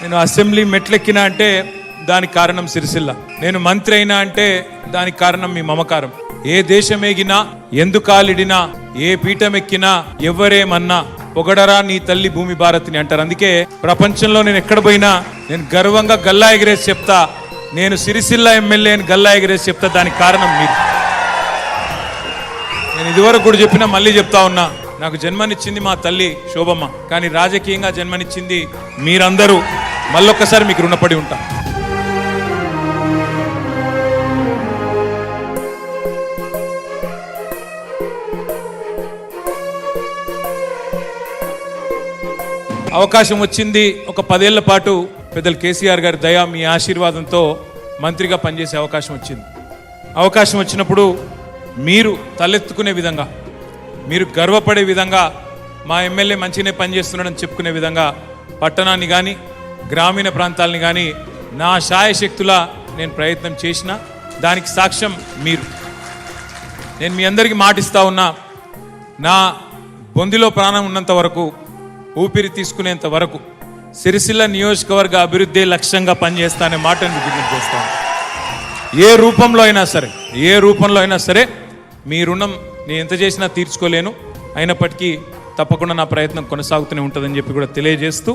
నేను అసెంబ్లీ మెట్లెక్కినా అంటే దానికి కారణం సిరిసిల్ల. నేను మంత్రి అయినా అంటే దానికి కారణం మీ మమకారం. ఏ దేశం ఎగినా, ఎందుకాలిడినా, ఏ పీఠం ఎక్కినా, ఎవరేమన్నా పొగడరా నీ తల్లి భూమి భారతిని అంటారు. అందుకే ప్రపంచంలో నేను ఎక్కడ పోయినా నేను గర్వంగా గల్లా ఎగిరేసి చెప్తా, నేను సిరిసిల్ల ఎమ్మెల్యే అని గల్లా ఎగిరేసి చెప్తా. దానికి కారణం మీరు. నేను ఇదివరకు కూడా చెప్పినా, మళ్ళీ చెప్తా ఉన్నా, నాకు జన్మనిచ్చింది మా తల్లి శోభమ్మ, కానీ రాజకీయంగా జన్మనిచ్చింది మీరందరూ. మళ్ళొక్కసారి మీకు రుణపడి ఉంటా. అవకాశం వచ్చింది. ఒక 10 ఏళ్ల పాటు పెద్దలు కేసీఆర్ గారి దయ, మీ ఆశీర్వాదంతో మంత్రిగా పనిచేసే అవకాశం వచ్చింది. అవకాశం వచ్చినప్పుడు మీరు తలెత్తుకునే విధంగా, మీరు గర్వపడే విధంగా, మా ఎమ్మెల్యే మంచిగానే పనిచేస్తున్నాడని చెప్పుకునే విధంగా పట్టణాన్ని కానీ గ్రామీణ ప్రాంతాలని కానీ నా శాయశక్తులా నేను ప్రయత్నం చేసిన. దానికి సాక్ష్యం మీరు. నేను మీ అందరికీ మాటిస్తా ఉన్నా, నా బొందిలో ప్రాణం ఉన్నంత వరకు, ఊపిరి తీసుకునేంత వరకు సిరిసిల్ల నియోజకవర్గ అభివృద్ధి లక్ష్యంగా పనిచేస్తానే మాటను విజ్ఞప్తి చేస్తాను. ఏ రూపంలో అయినా సరే మీ రుణం నేను ఎంత చేసినా తీర్చుకోలేను. అయినప్పటికీ తప్పకుండా నా ప్రయత్నం కొనసాగుతూనే ఉంటుందని చెప్పి కూడా తెలియజేస్తూ